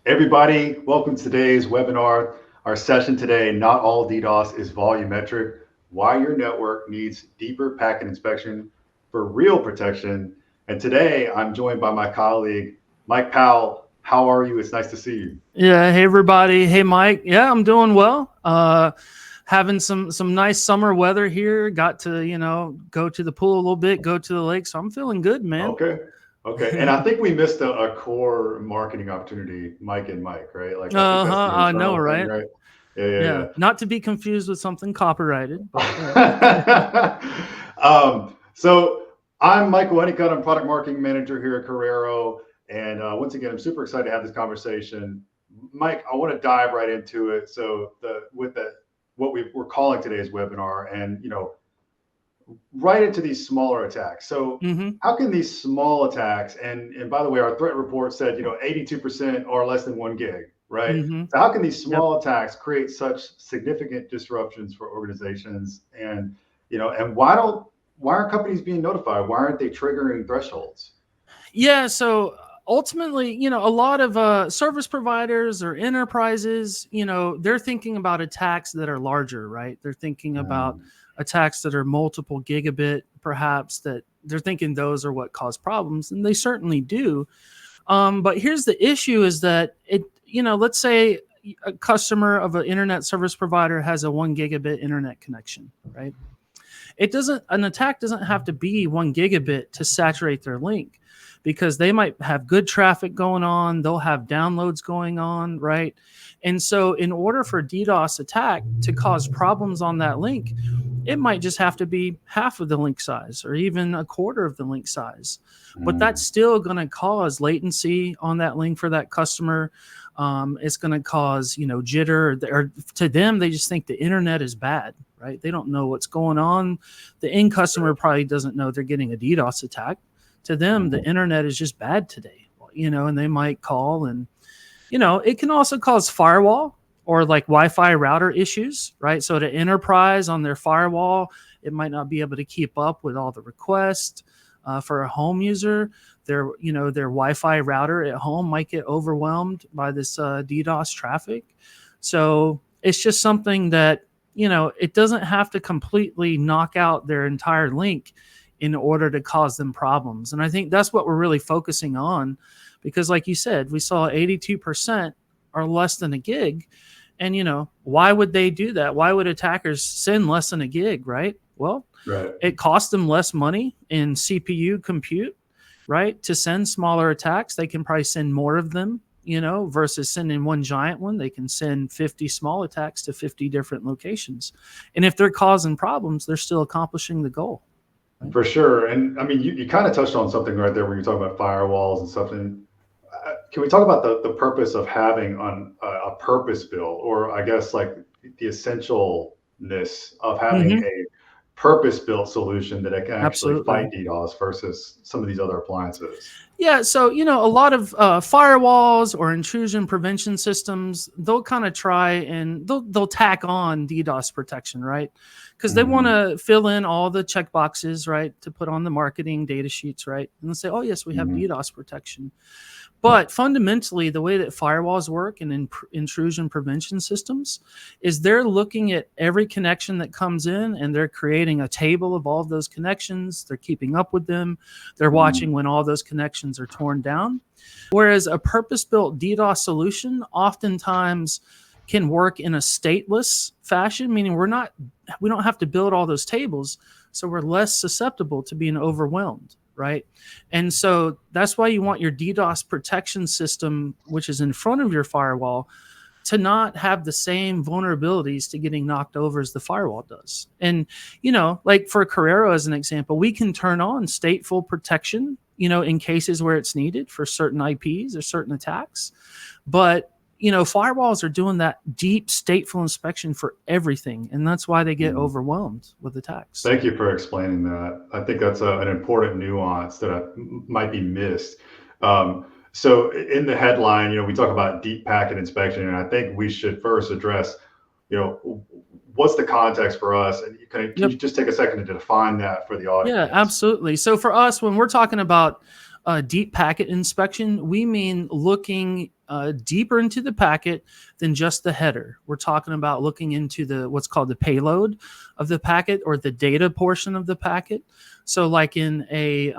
Everybody, welcome to today's webinar. Our session today, not all DDoS is volumetric, why your network needs deeper packet inspection for real protection. And today I'm joined by my colleague, Mike Powell. How are you? It's nice to see you. Yeah, hey everybody. Hey Mike. Yeah, I'm doing well. Having some nice summer weather here. Got to, go to the pool a little bit, go to the lake. So I'm feeling good, man. Okay. And I think we missed a core marketing opportunity, Mike and Mike, right? Like I think that's the I know, internal thing, right? right? Yeah. Not to be confused with something copyrighted. But, So I'm Michael Honeycutt. I'm product marketing manager here at Corero. And once again, I'm super excited to have this conversation. Mike, I want to dive right into it. So what we're calling today's webinar, and right into these smaller attacks. So how can these small attacks, and by the way, our threat report said 82% are less than 1 gig, right? So how can these small attacks create such significant disruptions for organizations? And and why aren't companies being notified? Why aren't they triggering thresholds? Yeah, so ultimately, a lot of service providers or enterprises, they're thinking about attacks that are larger, right? They're thinking about attacks that are multiple gigabit, perhaps, that they're thinking those are what cause problems, and they certainly do. But here's the issue: is that let's say a customer of an internet service provider has a 1 gigabit internet connection, right? An attack doesn't have to be 1 gigabit to saturate their link, because they might have good traffic going on, they'll have downloads going on, right? And so in order for a DDoS attack to cause problems on that link, it might just have to be half of the link size or even a quarter of the link size. But that's still going to cause latency on that link for that customer. It's going to cause, jitter, or to them, they just think the internet is bad, right? They don't know what's going on. The end customer probably doesn't know they're getting a DDoS attack. To them, the internet is just bad today, and they might call, and, it can also cause firewall or like Wi-Fi router issues, right? So the enterprise on their firewall, it might not be able to keep up with all the requests. For a home user, their Wi-Fi router at home might get overwhelmed by this DDoS traffic. So it's just something that, it doesn't have to completely knock out their entire link in order to cause them problems. And I think that's what we're really focusing on, because like you said, we saw 82% are less than a gig. And, why would they do that? Why would attackers send less than a gig, right? Well, It costs them less money in CPU compute, right? To send smaller attacks, they can probably send more of them, versus sending one giant one. They can send 50 small attacks to 50 different locations. And if they're causing problems, they're still accomplishing the goal. For sure. And I mean, you kind of touched on something right there when you're talking about firewalls and stuff. And can we talk about the purpose of having a purpose built, or I guess like the essentialness of having a purpose-built solution that it can actually fight DDoS versus some of these other appliances? Yeah, so a lot of firewalls or intrusion prevention systems, they'll kind of try and they'll tack on DDoS protection, right? Because they want to fill in all the checkboxes, right, to put on the marketing data sheets, right? And they'll say, oh yes, we have DDoS protection. But fundamentally, the way that firewalls work and intrusion prevention systems is they're looking at every connection that comes in, and they're creating a table of all of those connections. They're keeping up with them. They're watching when all those connections are torn down. Whereas a purpose-built DDoS solution oftentimes can work in a stateless fashion, meaning we don't have to build all those tables, so we're less susceptible to being overwhelmed. Right. And so that's why you want your DDoS protection system, which is in front of your firewall, to not have the same vulnerabilities to getting knocked over as the firewall does. And, like for Corero, as an example, we can turn on stateful protection, in cases where it's needed for certain IPs or certain attacks. But firewalls are doing that deep stateful inspection for everything, and that's why they get overwhelmed with attacks. Thank you for explaining that. I think that's an important nuance that might be missed. So in the headline, we talk about deep packet inspection, and I think we should first address, what's the context for us? And can you just take a second to define that for the audience? Yeah, absolutely. So for us, when we're talking about deep packet inspection, we mean looking deeper into the packet than just the header. We're talking about looking into what's called the payload of the packet, or the data portion of the packet. So like in a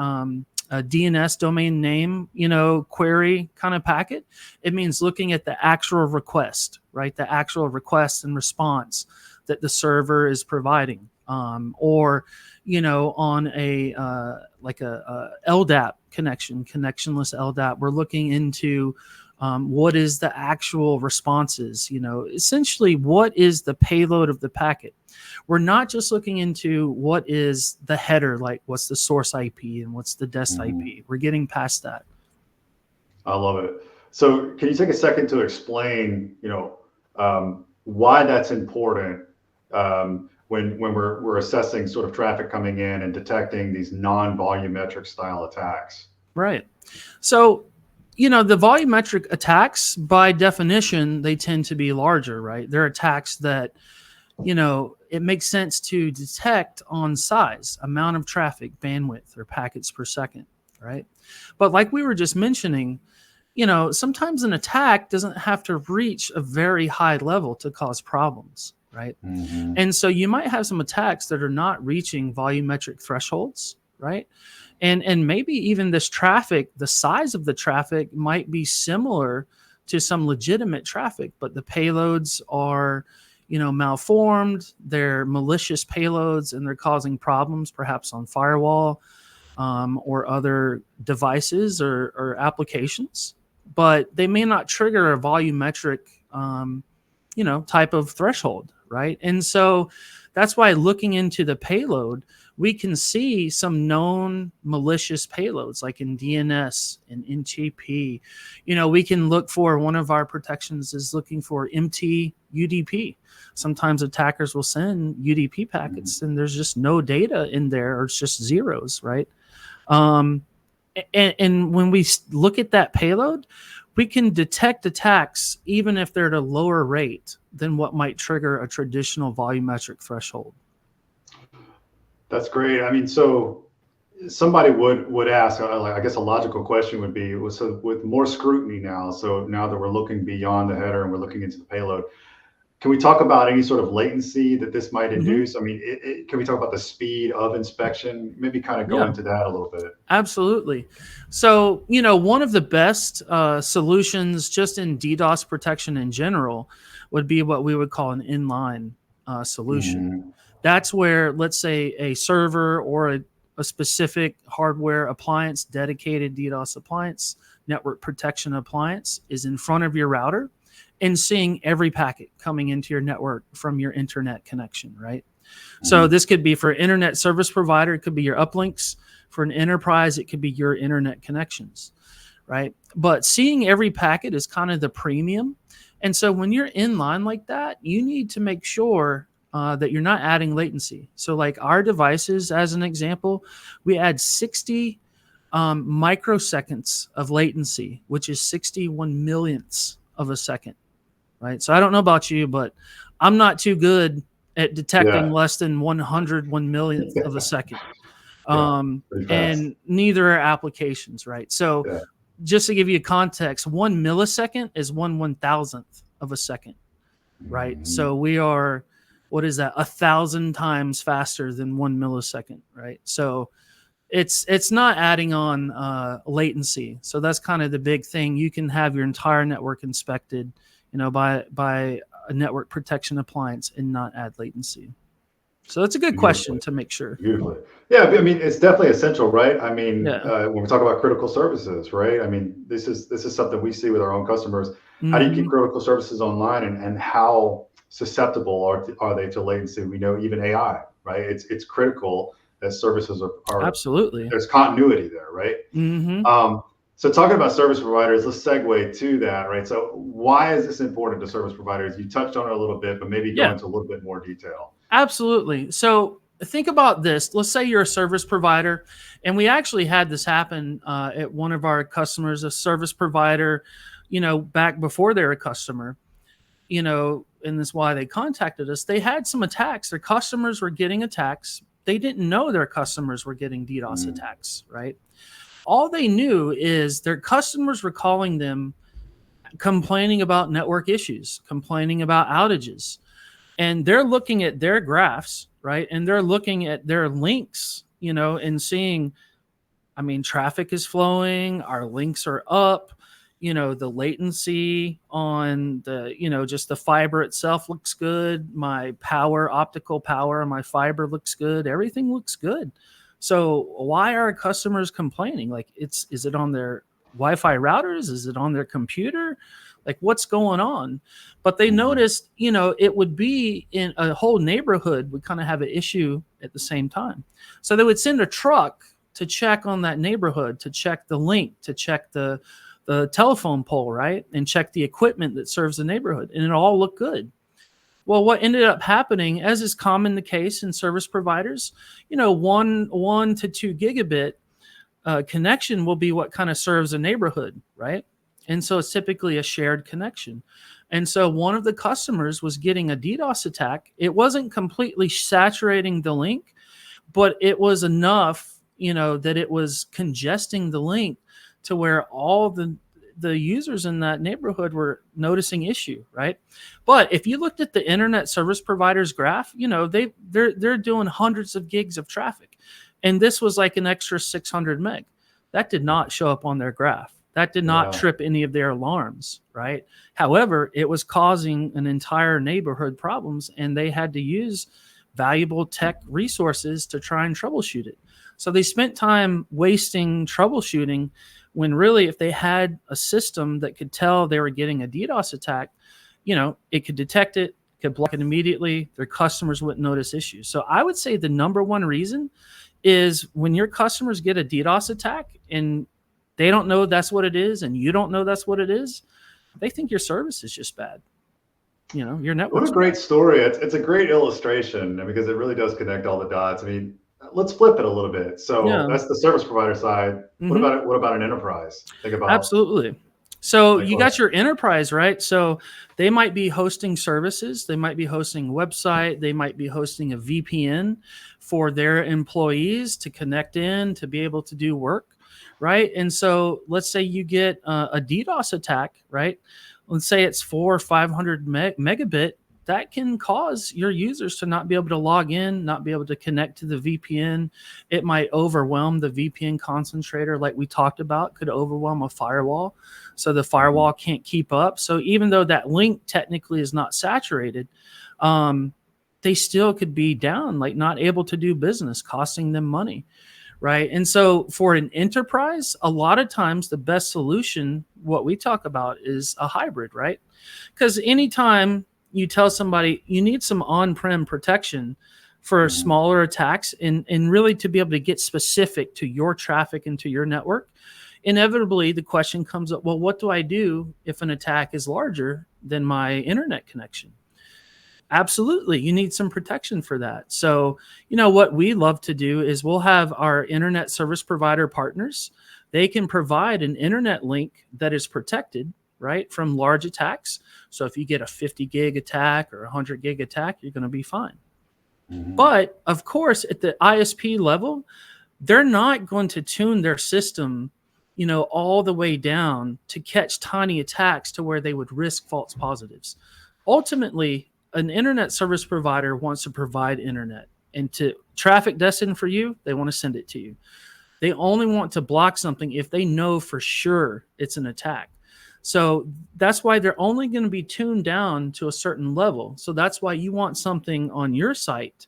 DNS domain name, query kind of packet, it means looking at the actual request, right? The actual request and response that the server is providing. Or, on a LDAP connection, connectionless LDAP, we're looking into what is the actual responses, essentially what is the payload of the packet. We're not just looking into what is the header, like what's the source IP and what's the dest IP. We're getting past that. I love it. So can you take a second to explain, why that's important when we're assessing sort of traffic coming in and detecting these non-volumetric style attacks? Right. So, the volumetric attacks, by definition, they tend to be larger, right? They're attacks that, it makes sense to detect on size, amount of traffic, bandwidth, or packets per second, right? But like we were just mentioning, sometimes an attack doesn't have to reach a very high level to cause problems, right? Mm-hmm. And so you might have some attacks that are not reaching volumetric thresholds, right? And maybe even this traffic, the size of the traffic might be similar to some legitimate traffic, but the payloads are, malformed, they're malicious payloads, and they're causing problems perhaps on firewall or other devices or applications, but they may not trigger a volumetric, type of threshold, right? And so that's why looking into the payload, we can see some known malicious payloads like in DNS and in TP. We can look for, one of our protections is looking for empty UDP. Sometimes attackers will send UDP packets and there's just no data in there, or it's just zeros, right? And when we look at that payload, we can detect attacks even if they're at a lower rate than what might trigger a traditional volumetric threshold. That's great. I mean, so somebody would ask, I guess a logical question would be, so with more scrutiny now, so now that we're looking beyond the header and we're looking into the payload, can we talk about any sort of latency that this might induce? I mean, can we talk about the speed of inspection? Maybe kind of go into that a little bit. Absolutely. So, one of the best solutions just in DDoS protection in general would be what we would call an inline solution. That's where, let's say, a server or a specific hardware appliance, dedicated DDoS appliance, network protection appliance, is in front of your router and seeing every packet coming into your network from your internet connection, right? So this could be for internet service provider, it could be your uplinks. For an enterprise, it could be your internet connections, right? But seeing every packet is kind of the premium. And so when you're in line like that, you need to make sure that you're not adding latency. So like our devices, as an example, we add 60 microseconds of latency, which is 61 millionths of a second, right? So I don't know about you, but I'm not too good at detecting less than 101 millionth of a second. And neither are applications, right? So just to give you context, 1 millisecond is 1/1000th of a second, right? So we are, what is that? 1,000 times faster than 1 millisecond, right? So it's not adding on latency. So that's kind of the big thing. You can have your entire network inspected, by a network protection appliance and not add latency. So that's a good question to make sure. Beautifully. Yeah, I mean, it's definitely essential, right? I mean, when we talk about critical services, right? I mean, this is something we see with our own customers. How do you keep critical services online, and how susceptible are they to latency? We know even AI, right? It's critical that services are absolutely, there's continuity there, right? So talking about service providers, let's segue to that, right? So why is this important to service providers? You touched on it a little bit, but maybe go into a little bit more detail. Absolutely. So think about this. Let's say you're a service provider, and we actually had this happen at one of our customers, a service provider, back before they were a customer, and that's why they contacted us. They had some attacks. Their customers were getting attacks. They didn't know their customers were getting DDoS attacks, right? All they knew is their customers were calling them complaining about network issues, complaining about outages. And they're looking at their graphs, right? And they're looking at their links, and seeing, I mean, traffic is flowing, our links are up, the latency on the, just the fiber itself looks good. My optical power on my fiber looks good. Everything looks good. So why are customers complaining? Like, is it on their Wi-Fi routers? Is it on their computer? Like, what's going on? But they noticed, it would be in a whole neighborhood would kind of have an issue at the same time. So they would send a truck to check on that neighborhood, to check the link, to check the telephone pole, right? And check the equipment that serves the neighborhood. And it all looked good. Well, what ended up happening, as is common the case in service providers, 1 to 2 gigabit connection will be what kind of serves a neighborhood, right? And so it's typically a shared connection. And so one of the customers was getting a DDoS attack. It wasn't completely saturating the link, but it was enough, that it was congesting the link to where all the users in that neighborhood were noticing issue, right? But if you looked at the internet service providers graph, they're doing hundreds of gigs of traffic. And this was like an extra 600 meg. That did not show up on their graph. That did not trip any of their alarms, right? However, it was causing an entire neighborhood problems, and they had to use valuable tech resources to try and troubleshoot it. So they spent time wasting troubleshooting when really, if they had a system that could tell they were getting a DDoS attack, it could detect it, could block it immediately. Their customers wouldn't notice issues. So I would say the number one reason is when your customers get a DDoS attack and they don't know that's what it is, and you don't know that's what it is, they think your service is just bad. Your network. What a great story. It's a great illustration because it really does connect all the dots. I mean, let's flip it a little bit. So that's the service provider side. Mm-hmm. What about an enterprise? Think about absolutely. So you got your enterprise, right? So they might be hosting services. They might be hosting a website. They might be hosting a VPN for their employees to connect in, to be able to do work, right? And so let's say you get a DDoS attack, right? Let's say it's 400 or 500 megabit. That can cause your users to not be able to log in, not be able to connect to the VPN. It might overwhelm the VPN concentrator, like we talked about, could overwhelm a firewall. So the firewall can't keep up. So even though that link technically is not saturated, they still could be down, like not able to do business, costing them money, right? And so for an enterprise, a lot of times the best solution, what we talk about, is a hybrid, right? Because anytime you tell somebody you need some on-prem protection for smaller attacks and really to be able to get specific to your traffic and to your network, inevitably the question comes up, well, what do I do if an attack is larger than my internet connection? Absolutely, you need some protection for that. So, what we love to do is we'll have our internet service provider partners. They can provide an internet link that is protected, right, from large attacks. So if you get a 50 gig attack or 100 gig attack, you're going to be fine. But of course, at the ISP level, they're not going to tune their system, all the way down to catch tiny attacks to where they would risk false positives. Ultimately, an internet service provider wants to provide internet, and to traffic destined for you, they want to send it to you. They only want to block something if they know for sure it's an attack. So that's why they're only going to be tuned down to a certain level. So that's why you want something on your site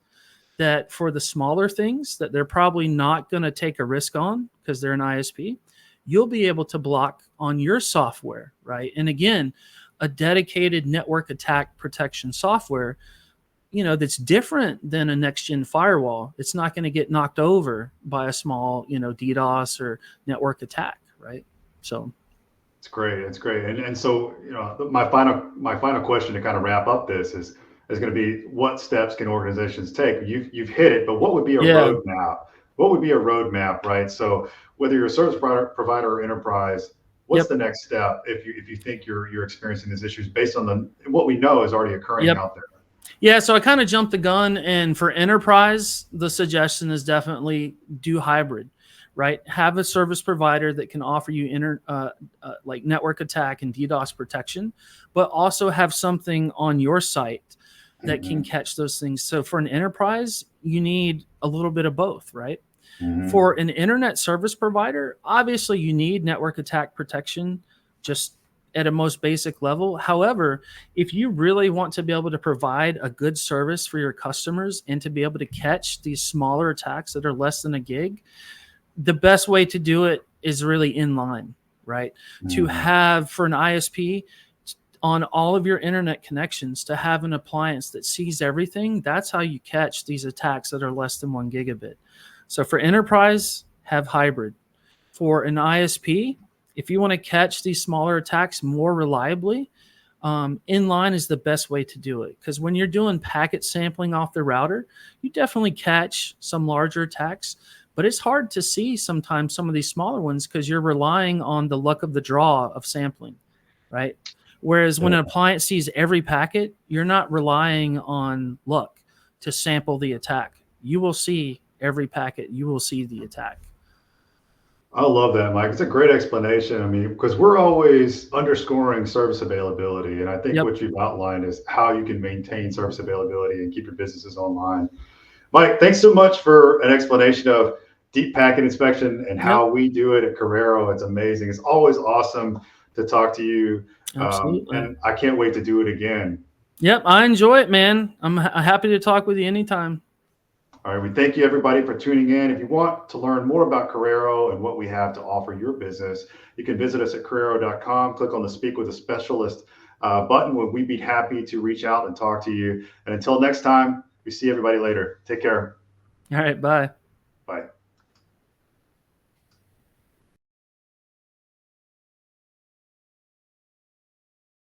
that for the smaller things that they're probably not going to take a risk on because they're an ISP, you'll be able to block on your software, right? And again, a dedicated network attack protection software, that's different than a next-gen firewall. It's not going to get knocked over by a small, DDoS or network attack, right? So it's great. It's great. And so, my final question to kind of wrap up this is going to be, what steps can organizations take? You've hit it, but what would be a roadmap? What would be a roadmap, right? So whether you're a service provider or enterprise, what's the next step if you think you're experiencing these issues based on what we know is already occurring out there? Yeah, so I kind of jumped the gun, and for enterprise, the suggestion is definitely do hybrid, right? Have a service provider that can offer you like network attack and DDoS protection, but also have something on your site that can catch those things. So for an enterprise, you need a little bit of both, right? For an internet service provider, obviously you need network attack protection just at a most basic level. However, if you really want to be able to provide a good service for your customers and to be able to catch these smaller attacks that are less than a gig, the best way to do it is really inline, right? To have, for an ISP, on all of your internet connections, to have an appliance that sees everything. That's how you catch these attacks that are less than 1 gigabit. So for enterprise, have hybrid. For an ISP, if you want to catch these smaller attacks more reliably, inline is the best way to do it. Because when you're doing packet sampling off the router, you definitely catch some larger attacks, but it's hard to see sometimes some of these smaller ones because you're relying on the luck of the draw of sampling, right? Whereas when an appliance sees every packet, you're not relying on luck to sample the attack. You will see every packet. You will see the attack. I love that, Mike. It's a great explanation. I mean, because we're always underscoring service availability. And I think what you've outlined is how you can maintain service availability and keep your businesses online. Mike, thanks so much for an explanation of deep packet inspection and how we do it at Corero. It's amazing. It's always awesome to talk to you. And I can't wait to do it again. Yep, I enjoy it, man. I'm happy to talk with you anytime. All right, we thank you everybody for tuning in. If you want to learn more about Corero and what we have to offer your business, you can visit us at Corero.com. Click on the Speak with a Specialist button where we'd be happy to reach out and talk to you. And until next time, we see everybody later. Take care. All right, bye.